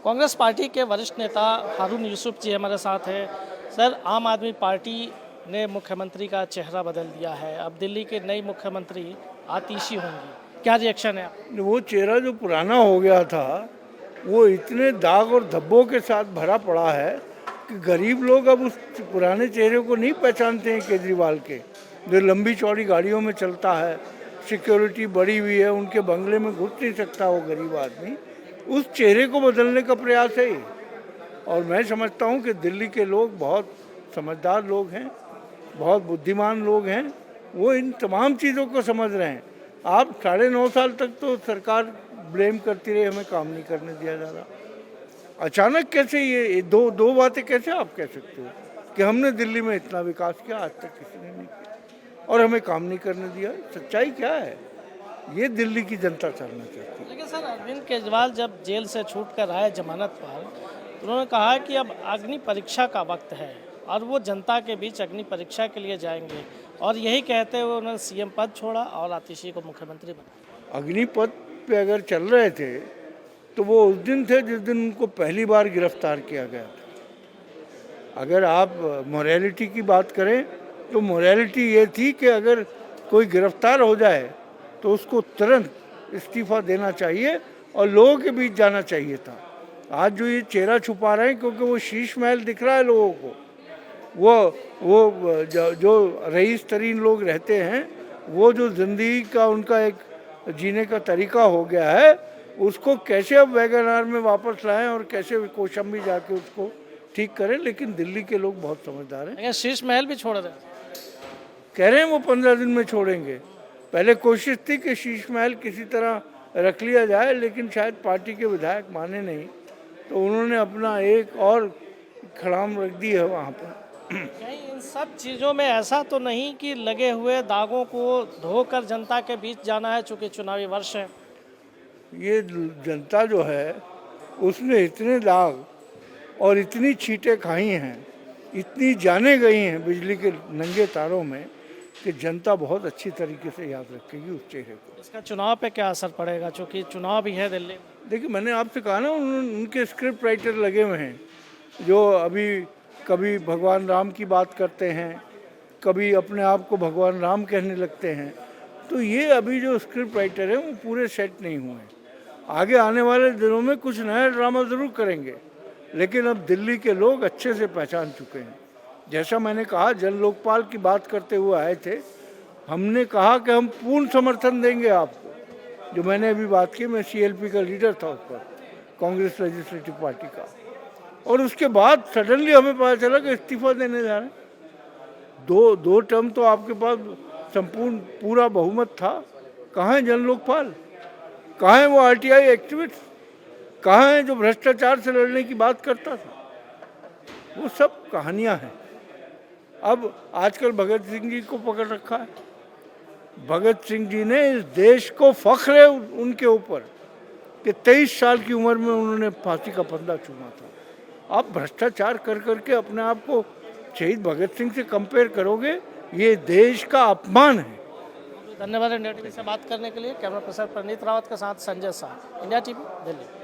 Congress party के वरिष्ठ नेता हारून यूसुफ जी हमारे साथ हैं। सर, आम आदमी पार्टी ने मुख्यमंत्री का चेहरा बदल दिया है। अब दिल्ली के नई मुख्यमंत्री आतिशी होंगी, क्या रिएक्शन है आप? वो चेहरा जो पुराना हो गया था वो इतने दाग और धब्बों के साथ भरा पड़ा है कि गरीब लोग अब उस पुराने चेहरे को नहीं पहचानते हैं। केजरीवाल के जो लंबी चौड़ी गाड़ियों में चलता है, सिक्योरिटी बढ़ी हुई है, उनके बंगले में घुस नहीं सकता वो गरीब आदमी, उस चेहरे को बदलने का प्रयास है। और मैं समझता हूँ कि दिल्ली के लोग बहुत समझदार लोग हैं, बहुत बुद्धिमान लोग हैं, वो इन तमाम चीज़ों को समझ रहे हैं। आप 9.5 साल तक तो सरकार ब्लेम करती रही, हमें काम नहीं करने दिया जा रहा। अचानक कैसे ये दो बातें कैसे आप कह सकते हो कि हमने दिल्ली में इतना विकास किया, आज तक किसी ने नहीं किया, और हमें काम नहीं करने दिया? सच्चाई क्या है? ये दिल्ली की जनता जानना चाहती है। लेकिन सर, अरविंद केजरीवाल जब जेल से छूट कर आए जमानत पर, तो उन्होंने कहा कि अब अग्नि परीक्षा का वक्त है और वो जनता के बीच अग्नि परीक्षा के लिए जाएंगे, और यही कहते हुए उन्होंने सीएम पद छोड़ा और आतिशी को मुख्यमंत्री बनाया। अग्निपथ पे अगर चल रहे थे तो वो उस दिन थे जिस दिन उनको पहली बार गिरफ्तार किया गया था। अगर आप मोरालिटी की बात करें तो मोरालिटी ये थी कि अगर कोई गिरफ्तार हो जाए तो उसको तुरंत इस्तीफा देना चाहिए और लोगों के बीच जाना चाहिए था। आज जो ये चेहरा छुपा रहे हैं क्योंकि वो शीश महल दिख रहा है लोगों को, वो जो रईस तरीन लोग रहते हैं, वो जो ज़िंदगी का उनका एक जीने का तरीका हो गया है, उसको कैसे अब वैगन में वापस लाएं और कैसे कौशाम्बी जाके उसको ठीक करें। लेकिन दिल्ली के लोग बहुत समझदार हैं। शीश महल भी छोड़ रहे हैं, कह रहे हैं वो 15 दिन में छोड़ेंगे। पहले कोशिश थी कि शीश महल किसी तरह रख लिया जाए, लेकिन शायद पार्टी के विधायक माने नहीं, तो उन्होंने अपना एक और खड़ाम रख दी है वहाँ पर। कहीं इन सब चीज़ों में ऐसा तो नहीं कि लगे हुए दागों को धोकर जनता के बीच जाना है, चूँकि चुनावी वर्ष है? ये जनता जो है उसने इतने दाग और इतनी छींटें खाई हैं, इतनी जाने गई हैं बिजली के नंगे तारों में, कि जनता बहुत अच्छी तरीके से याद रखेगी उस चेहरे को। इसका चुनाव पे क्या असर पड़ेगा, चूँकि चुनाव भी है दिल्ली में? देखिए, मैंने आपसे कहा ना, उनके स्क्रिप्ट राइटर लगे हुए हैं जो अभी कभी भगवान राम की बात करते हैं, कभी अपने आप को भगवान राम कहने लगते हैं। तो ये अभी जो स्क्रिप्ट राइटर हैं वो पूरे सेट नहीं हुए हैं। आगे आने वाले दिनों में कुछ नया ड्रामा ज़रूर करेंगे, लेकिन अब दिल्ली के लोग अच्छे से पहचान चुके हैं। जैसा मैंने कहा, जन लोकपाल की बात करते हुए आए थे, हमने कहा कि हम पूर्ण समर्थन देंगे आपको। जो मैंने अभी बात की, मैं CLP का लीडर था उस पर, कांग्रेस लेजिस्लेटिव पार्टी का, और उसके बाद सडनली हमें पता चला कि इस्तीफा देने जा रहे हैं। दो टर्म तो आपके पास संपूर्ण पूरा बहुमत था। कहाँ है जन लोकपाल? कहाँ है वो RTI एक्टिविस्ट? कहाँ है जो भ्रष्टाचार से लड़ने की बात करता था? वो सब कहानियाँ हैं। अब आजकल भगत सिंह जी को पकड़ रखा है। भगत सिंह जी ने इस देश को फख्र है उनके ऊपर कि 23 साल की उम्र में उन्होंने फांसी का फंदा चूमा था। आप भ्रष्टाचार कर करके अपने आप को शहीद भगत सिंह से कंपेयर करोगे, ये देश का अपमान है। धन्यवाद इंडिया टीवी से बात करने के लिए। कैमरा पर्सन प्रणीत रावत के साथ संजय शाह, इंडिया टीवी, दिल्ली।